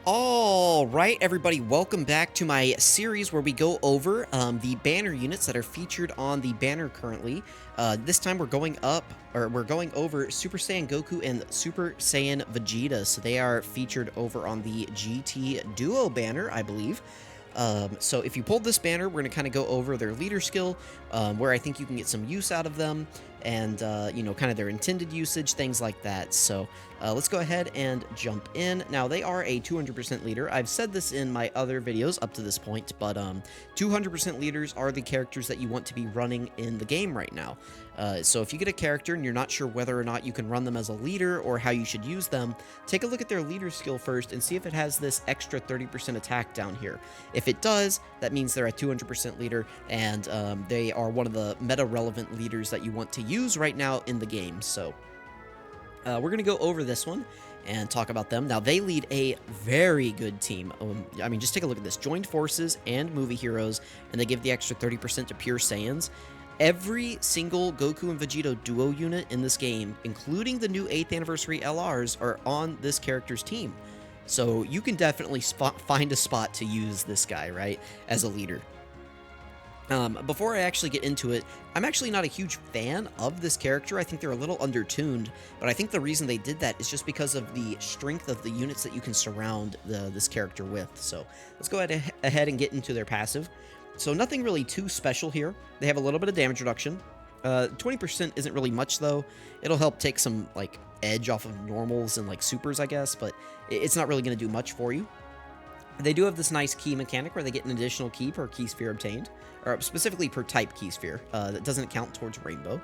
All right, everybody, welcome back to my series where we go over the banner units that are featured on the banner currently. This time we're going over Super Saiyan Goku and Super Saiyan Vegeta. So they are featured over on the GT Duo banner, I believe. So if you pulled this banner, we're going to kind of go over their leader skill, where I think you can get some use out of them, and, kind of their intended usage, things like that. So let's go ahead and jump in. Now, they are a 200% leader. I've said this in my other videos up to this point, but 200% leaders are the characters that you want to be running in the game right now. So if you get a character and you're not sure whether or not you can run them as a leader or how you should use them, take a look at their leader skill first and see if it has this extra 30% attack down here. If it does, that means they're a 200% leader, and they are one of the meta-relevant leaders that you want to use right now in the game. So we're going to go over this one and talk about them. Now, they lead a very good team. I mean, just take a look at this. Joined forces and movie heroes, and they give the extra 30% to pure Saiyans. Every single Goku and Vegeta duo unit in this game, including the new 8th anniversary LRs, are on this character's team. So you can definitely find a spot to use this guy, right, as a leader. Before I actually get into it, I'm actually not a huge fan of this character. I think they're a little undertuned, but I think the reason they did that is just because of the strength of the units that you can surround this character with. So let's go ahead and get into their passive. So nothing really too special here. They have a little bit of damage reduction. 20% isn't really much, though. It'll help take some, like, edge off of normals and, like, supers, I guess, but it's not really going to do much for you. They do have this nice key mechanic where they get an additional key per key sphere obtained, or specifically per type key sphere. That doesn't count towards rainbow.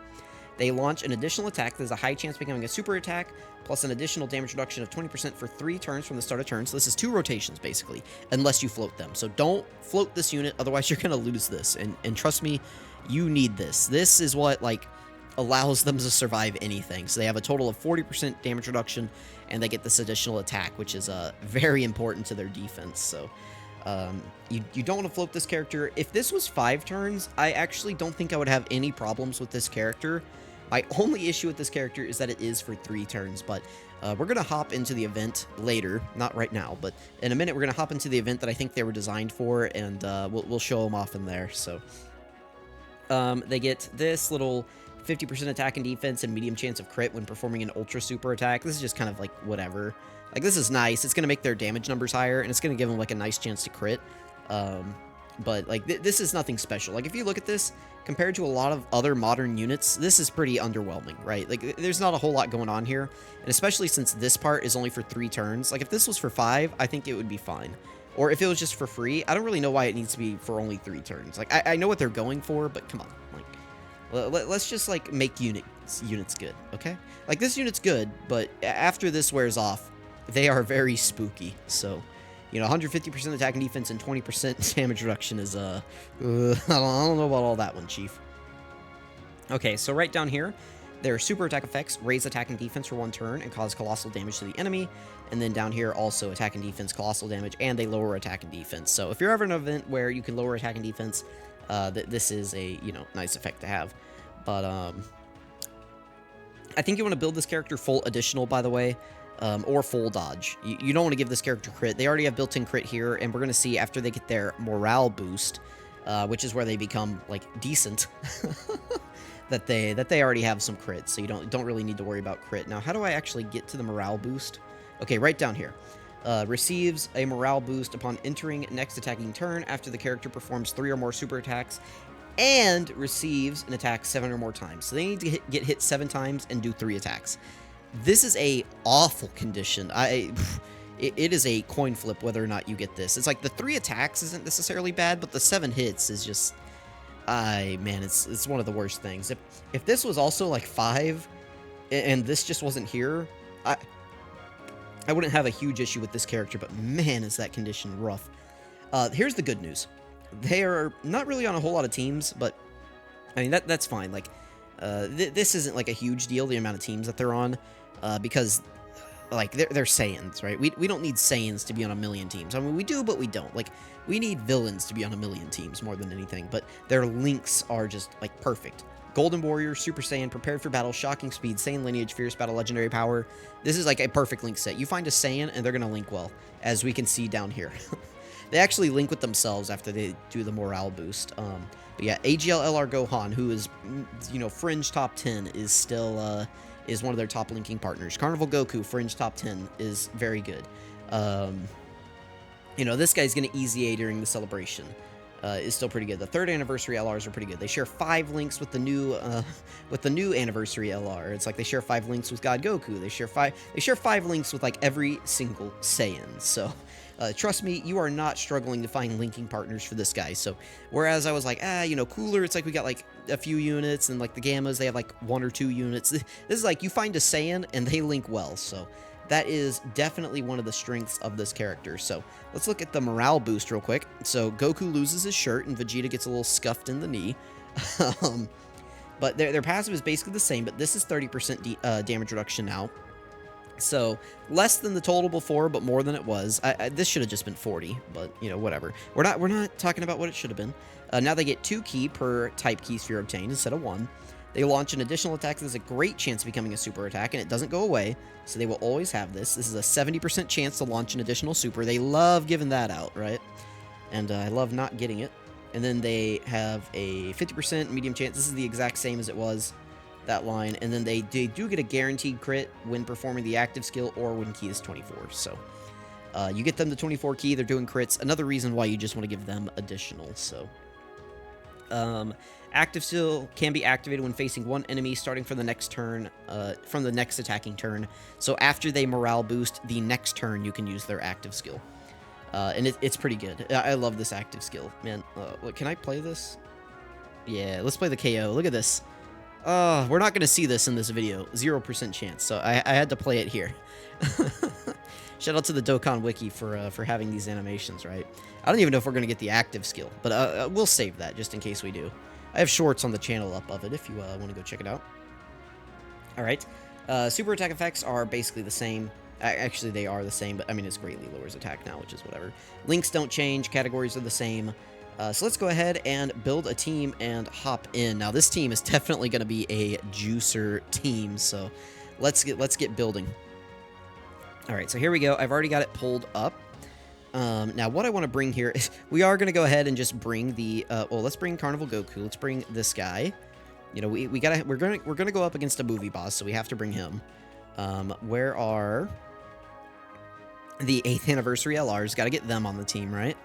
They launch an additional attack. There's a high chance of becoming a super attack, plus an additional damage reduction of 20% for 3 turns from the start of turn. So this is 2 rotations, basically, unless you float them. So don't float this unit, otherwise you're going to lose this. And trust me, you need this. This is what, like, allows them to survive anything. So they have a total of 40% damage reduction, and they get this additional attack, which is very important to their defense. So you don't want to float this character. If this was 5 turns, I actually don't think I would have any problems with this character. My only issue with this character is that it is for 3 turns, but we're going to hop into the event later. Not right now, but in a minute we're going to hop into the event that I think they were designed for, and we'll show them off in there. So they get this little 50% attack and defense and medium chance of crit when performing an ultra super attack. This is just kind of like whatever. Like, this is nice. It's going to make their damage numbers higher, and it's going to give them, like, a nice chance to crit. But, like, this is nothing special. Like, if you look at this, compared to a lot of other modern units, this is pretty underwhelming, right? Like, there's not a whole lot going on here, and especially since this part is only for 3 turns. Like, if this was for 5, I think it would be fine. Or if it was just for free, I don't really know why it needs to be for only 3 turns. Like, I know what they're going for, but come on. Like, let's just, like, make units good, okay? Like, this unit's good, but after this wears off, they are very spooky. So, 150% attack and defense and 20% damage reduction is, I don't know about all that one, Chief. Okay, so right down here, their super attack effects raise attack and defense for 1 turn and cause colossal damage to the enemy. And then down here, also attack and defense, colossal damage, and they lower attack and defense. So if you're ever in an event where you can lower attack and defense, this is a, nice effect to have. But, I think you want to build this character full additional, by the way. Or full dodge. You don't want to give this character crit. They already have built-in crit here, and we're going to see after they get their morale boost, which is where they become, like, decent, that they already have some crits, so you don't really need to worry about crit. Now, how do I actually get to the morale boost? Okay, right down here. Receives a morale boost upon entering next attacking turn after the character performs 3 or more super attacks, and receives an attack 7 or more times. So they need to get hit 7 times and do 3 attacks. This is a awful condition. It is a coin flip whether or not you get this. It's like the 3 attacks isn't necessarily bad, but the 7 hits is just, man, it's one of the worst things. If this was also like 5, and this just wasn't here, I wouldn't have a huge issue with this character. But man, is that condition rough. Here's the good news. They are not really on a whole lot of teams, but I mean that's fine. Like, this isn't like a huge deal, the amount of teams that they're on. Because, like, they're Saiyans, right? We don't need Saiyans to be on a million teams. I mean, we do, but we don't. Like, we need villains to be on a million teams more than anything. But their links are just, like, perfect. Golden Warrior, Super Saiyan, Prepared for Battle, Shocking Speed, Saiyan Lineage, Fierce Battle, Legendary Power. This is like a perfect link set. You find a Saiyan, and they're going to link well, as we can see down here. They actually link with themselves after they do the morale boost. But yeah, AGL LR Gohan, who is, you know, fringe top 10, is still is one of their top linking partners. Carnival Goku, fringe top 10, is very good. You know, this guy's going to easy A during the celebration. Is still pretty good. The 3rd anniversary LRs are pretty good. They share 5 links with the new anniversary LR. It's like they share 5 links with God Goku. They share 5 links with like every single Saiyan. So trust me, you are not struggling to find linking partners for this guy. So whereas I was like, you know, Cooler, it's like we got like a few units, and like the Gammas, they have like 1 or 2 units. This is like you find a Saiyan and they link well. So that is definitely one of the strengths of this character. So let's look at the morale boost real quick. So Goku loses his shirt and Vegeta gets a little scuffed in the knee. But their passive is basically the same, but this is 30% damage reduction now. So less than the total before, but more than it was. This should have just been 40, but you know, whatever. We're not talking about what it should have been. Now they get 2 ki per type ki sphere obtained instead of 1. They launch an additional attack that has a great chance of becoming a super attack, and it doesn't go away, so they will always have this. This is a 70% chance to launch an additional super. They love giving that out, right? And I love not getting it. And then they have a 50% medium chance. This is the exact same as it was, that line. And then they do get a guaranteed crit when performing the active skill or when ki is 24. So you get them to 24 ki, they're doing crits. Another reason why you just want to give them additional, so... active skill can be activated when facing one enemy starting from the next turn, from the next attacking turn. So after they morale boost, the next turn you can use their active skill. And it's pretty good. I love this active skill, man. Look, can I play this? Yeah, let's play the KO. Look at this. We're not going to see this in this video. 0% chance. So I had to play it here. Shout out to the Dokkan Wiki for having these animations, right? I don't even know if we're going to get the active skill, but we'll save that just in case we do. I have shorts on the channel up of it if you want to go check it out. Alright. Super attack effects are basically the same. Actually, they are the same, but I mean, it's greatly lowers attack now, which is whatever. Links don't change. Categories are the same. So let's go ahead and build a team and hop in. Now, this team is definitely going to be a juicer team, so let's get building. Alright, so here we go. I've already got it pulled up. Now, what I want to bring here is we are going to go ahead and just bring the well, let's bring Carnival Goku. Let's bring this guy. You know, we're gonna go up against a movie boss, so we have to bring him. Where are the 8th anniversary LRs? Got to get them on the team, right?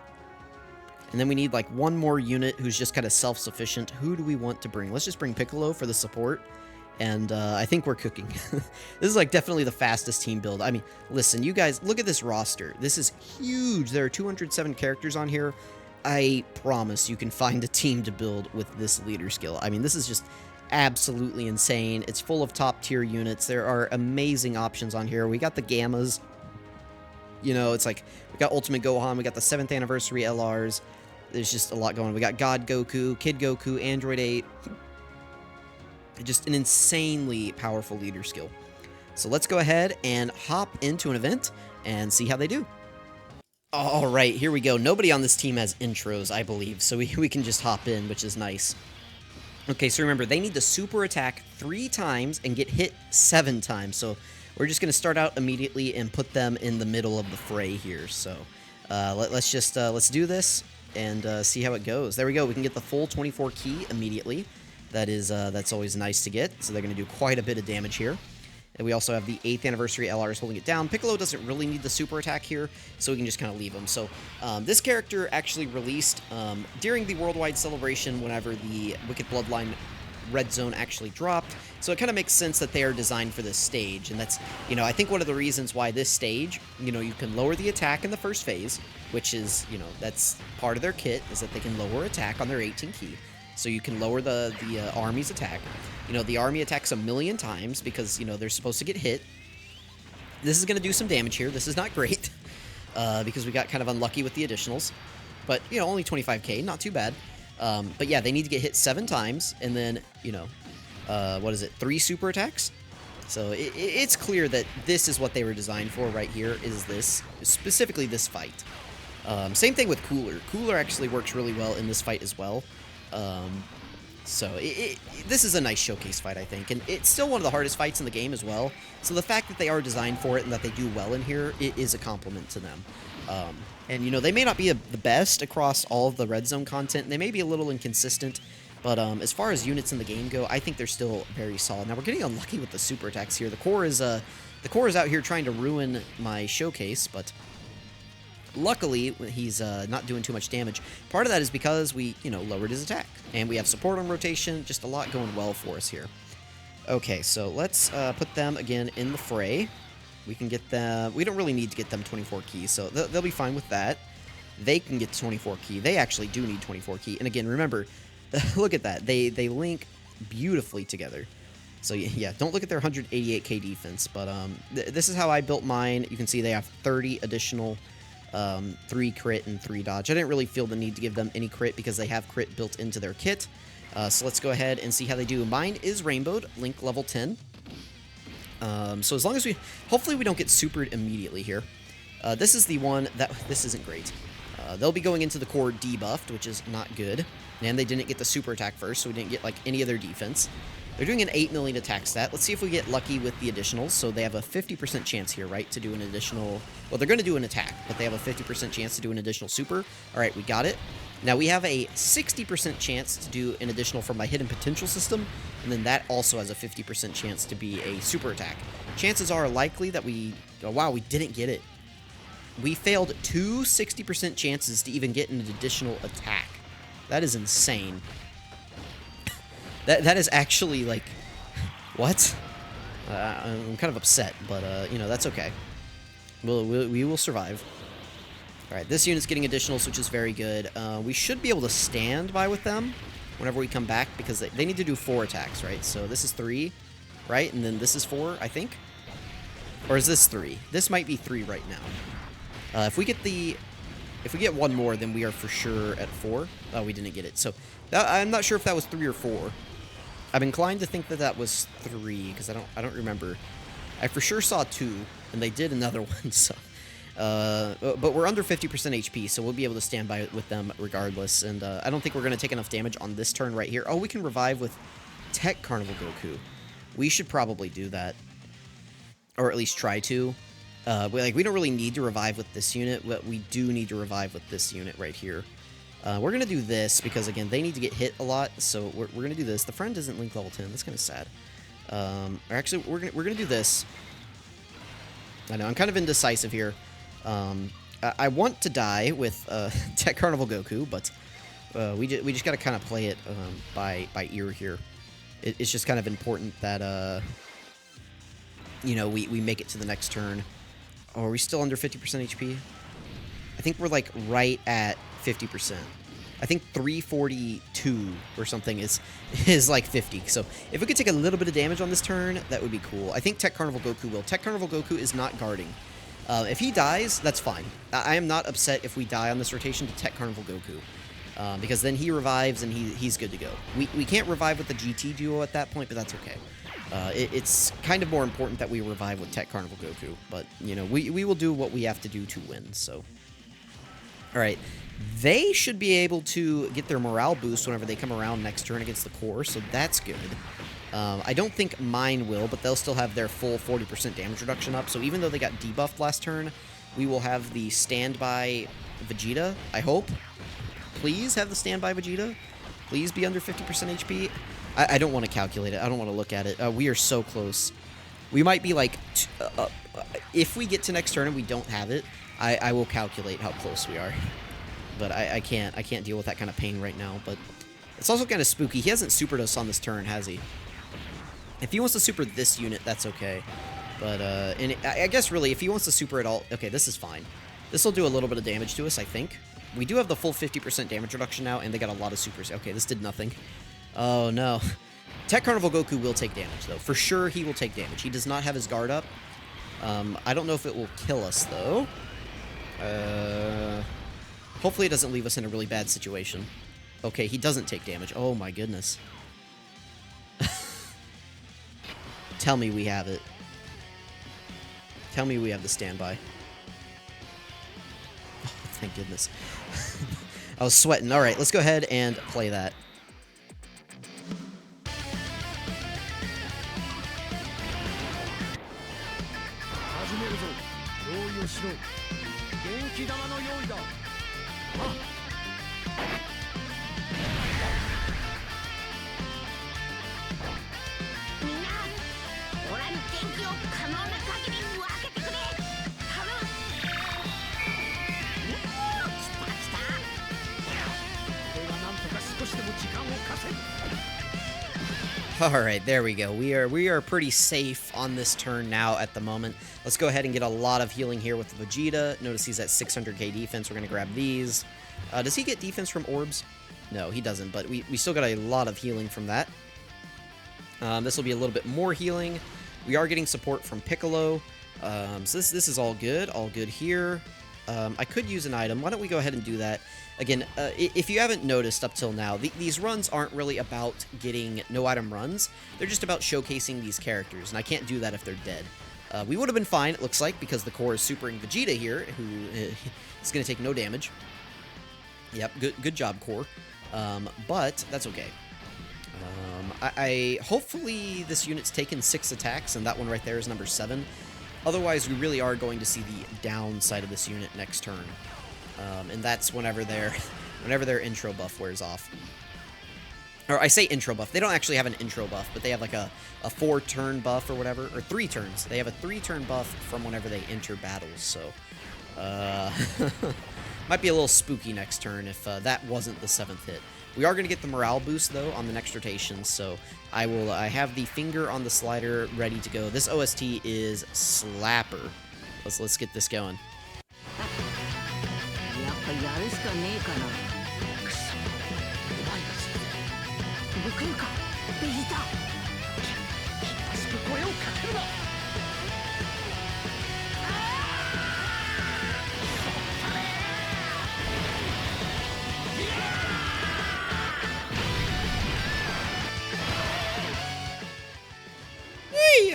And then we need like one more unit who's just kind of self-sufficient. Who do we want to bring? Let's just bring Piccolo for the support. And I think we're cooking. This is like definitely the fastest team build. I mean, listen, you guys, look at this roster. This is huge. There are 207 characters on here. I promise you can find a team to build with this leader skill. I mean, this is just absolutely insane. It's full of top tier units. There are amazing options on here. We got the Gammas. You know, it's like we got Ultimate Gohan. We got the 7th anniversary LRs. There's just a lot going on. We got God Goku, Kid Goku, Android 8. Just an insanely powerful leader skill. So let's go ahead and hop into an event and see how they do. All right, here we go. Nobody on this team has intros, I believe, so we can just hop in, which is nice. Okay, so remember, they need to super attack 3 times and get hit 7 times. So we're just going to start out immediately and put them in the middle of the fray here. So let's do this and see how it goes. There we go. We can get the full 24 ki immediately. That's always nice to get. So they're going to do quite a bit of damage here. And we also have the 8th anniversary LRs holding it down. Piccolo doesn't really need the super attack here, so we can just kind of leave him. So this character actually released during the worldwide celebration whenever the Wicked Bloodline Red Zone actually dropped. So it kind of makes sense that they are designed for this stage. And that's, you know, I think one of the reasons why this stage, you know, you can lower the attack in the first phase, which is, you know, that's part of their kit, is that they can lower attack on their 18 ki. So you can lower the army's attack. You know, the army attacks 1,000,000 times because, you know, they're supposed to get hit. This is going to do some damage here. This is not great because we got kind of unlucky with the additionals. But, you know, only 25k, not too bad. But yeah, they need to get hit 7 times and then, you know, what is it, 3 super attacks? So it's clear that this is what they were designed for right here, is this, specifically this fight. Same thing with Cooler. Cooler actually works really well in this fight as well. So this is a nice showcase fight, I think, and it's still one of the hardest fights in the game as well. So the fact that they are designed for it and that they do well in here, it is a compliment to them. And, you know, they may not be the best across all of the red zone content. They may be a little inconsistent, but as far as units in the game go, I think they're still very solid. Now, we're getting unlucky with the super attacks here. The core is out here trying to ruin my showcase, but luckily, he's not doing too much damage. Part of that is because we, you know, lowered his attack. And we have support on rotation, just a lot going well for us here. Okay, so let's put them again in the fray. We can get them... We don't really need to get them 24 keys, so they'll be fine with that. They can get 24 key. They actually do need 24 key. And again, remember, look at that. They link beautifully together. So yeah, don't look at their 188k defense, but this is how I built mine. You can see they have 30 additional 3 crit and 3 dodge. I didn't really feel the need to give them any crit because they have crit built into their kit. So let's go ahead and see how they do. Mine is rainbowed, link level 10. So as long as hopefully we don't get supered immediately here. This is the one that, this isn't great. They'll be going into the core debuffed, which is not good. And they didn't get the super attack first, so we didn't get like any of their defense. They're doing an 8 million attack stat. Let's see if we get lucky with the additionals. So they have a 50% chance here, right, to do an additional... Well, they're going to do an attack, but they have a 50% chance to do an additional super. All right, we got it. Now, we have a 60% chance to do an additional from my hidden potential system, and then that also has a 50% chance to be a super attack. Chances are likely that we... Oh, wow, we didn't get it. We failed 2 60% chances to even get an additional attack. That is insane. That is actually, like, what? I'm kind of upset, but, you know, that's okay. We will survive. All right, this unit's getting additionals, which is very good. We should be able to stand by with them whenever we come back, because they need to do 4 attacks, right? So this is 3, right? And then this is 4, I think? Or is this 3? This might be 3 right now. If we get one more, then we are for sure at 4. Oh, we didn't get it. So I'm not sure if that was 3 or 4. I'm inclined to think that that was 3, because I don't remember. I for sure saw 2, and they did another one, so... but we're under 50% HP, so we'll be able to stand by with them regardless, and I don't think we're going to take enough damage on this turn right here. Oh, we can revive with Tech Carnival Goku. We should probably do that, or at least try to. We don't really need to revive with this unit, but we do need to revive with this unit right here. We're going to do this because, again, they need to get hit a lot, so we're going to do this. The friend isn't link level 10. That's kind of sad. Or actually, we're going to do this. I know, I'm kind of indecisive here. I want to die with Tech Carnival Goku, but we just got to kind of play it by ear here. It's just kind of important that, you know, we make it to the next turn. Oh, are we still under 50% HP? I think we're, like, right at 50%. I think 342 or something is like 50. So if we could take a little bit of damage on this turn, that would be cool. I think Tech Carnival Goku will. Tech Carnival Goku is not guarding. If he dies, that's fine. I am not upset if we die on this rotation to Tech Carnival Goku. Because then he revives and he's good to go. We can't revive with the GT duo at that point, but that's okay. It's kind of more important that we revive with Tech Carnival Goku. But, you know, we will do what we have to do to win, so... Alright, they should be able to get their morale boost whenever they come around next turn against the core, so that's good. I don't think mine will, but they'll still have their full 40% damage reduction up, so even though they got debuffed last turn, we will have the standby Vegeta, I hope. Please have the standby Vegeta. Please be under 50% HP. I don't want to calculate it. I don't want to look at it. We are so close. We might be like... if we get to next turn and we don't have it, I will calculate how close we are. But I can't deal with that kind of pain right now. But it's also kind of spooky. He hasn't supered us on this turn, has he? If he wants to super this unit, that's okay. But and I guess really, if he wants to super at all, okay, this is fine. This will do a little bit of damage to us, I think. We do have the full 50% damage reduction now, and they got a lot of supers. Okay, this did nothing. Oh no. Tech Carnival Goku will take damage though. For sure, he will take damage. He does not have his guard up. I don't know if it will kill us though. Hopefully it doesn't leave us in a really bad situation. Okay, he doesn't take damage. Oh my goodness. Tell me we have it. Tell me we have the standby. Oh, thank goodness. I was sweating. Alright, let's go ahead and play that. Alright, there we go. We are pretty safe on this turn now at the moment. Let's go ahead and get a lot of healing here with Vegeta. Notice he's at 600k defense. We're going to grab these. Does he get defense from orbs? No, he doesn't, but we still got a lot of healing from that. This will be a little bit more healing. We are getting support from Piccolo. So this is all good. All good here. I could use an item. Why don't we go ahead and do that? Again, if you haven't noticed up till now, these runs aren't really about getting no-item runs. They're just about showcasing these characters, and I can't do that if they're dead. We would have been fine, it looks like, because the core is supering Vegeta here, who is going to take no damage. Yep, good job, core. But that's okay. Hopefully this unit's taken 6 attacks, and that one right there is number 7. Otherwise, we really are going to see the downside of this unit next turn. And that's whenever their intro buff wears off. Or I say intro buff. They don't actually have an intro buff, but they have like a 4-turn buff or whatever. Or 3 turns. They have a 3-turn buff from whenever they enter battles, so... might be a little spooky next turn if that wasn't the 7th hit. We are going to get the morale boost, though, on the next rotation, so I have the finger on the slider ready to go. This OST is slapper. Let's get this going.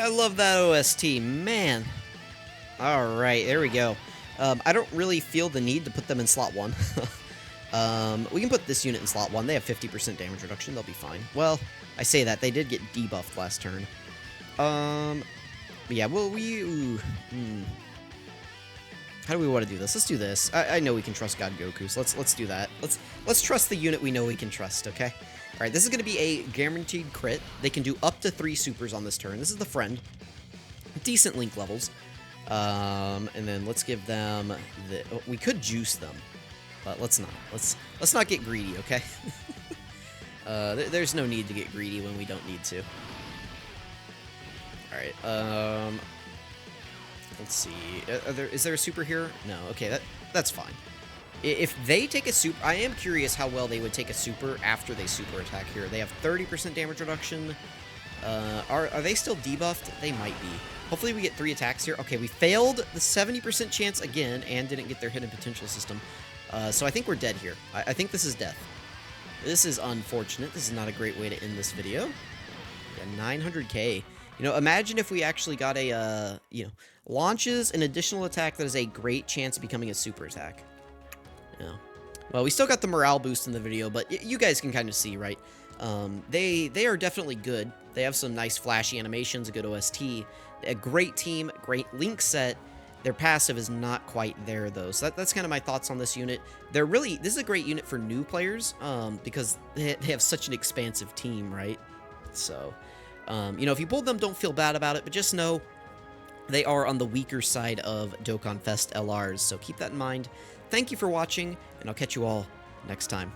I love that OST, man. Alright, there we go. I don't really feel the need to put them in slot 1. We can put this unit in slot 1. They have 50% damage reduction. They'll be fine. Well, I say that. They did get debuffed last turn. Yeah, well, how do we want to do this? Let's do this. I know we can trust God Goku, so let's do that. Let's trust the unit we know we can trust, okay? Alright, this is going to be a guaranteed crit. They can do up to 3 supers on this turn. This is the friend. Decent link levels. And then let's give them the... we could juice them, but let's not. Let's not get greedy, okay? There's no need to get greedy when we don't need to. Alright, let's see. Is there a super here? No, okay, that's fine. If they take a super... I am curious how well they would take a super after they super attack here. They have 30% damage reduction. Are they still debuffed? They might be. Hopefully we get 3 attacks here. Okay, we failed the 70% chance again and didn't get their hidden potential system. So I think we're dead here. I think this is death. This is unfortunate. This is not a great way to end this video. Yeah, 900k. You know, imagine if we actually got a, launches an additional attack that is a great chance of becoming a super attack. Yeah. Well, we still got the morale boost in the video, but you guys can kind of see, right? They are definitely good. They have some nice flashy animations, a good OST, a great team, great link set. Their passive is not quite there, though. So that's kind of my thoughts on this unit. This is a great unit for new players, because they have such an expansive team, right? So, if you pulled them, don't feel bad about it, but just know they are on the weaker side of Dokkan Fest LRs, so keep that in mind. Thank you for watching, and I'll catch you all next time.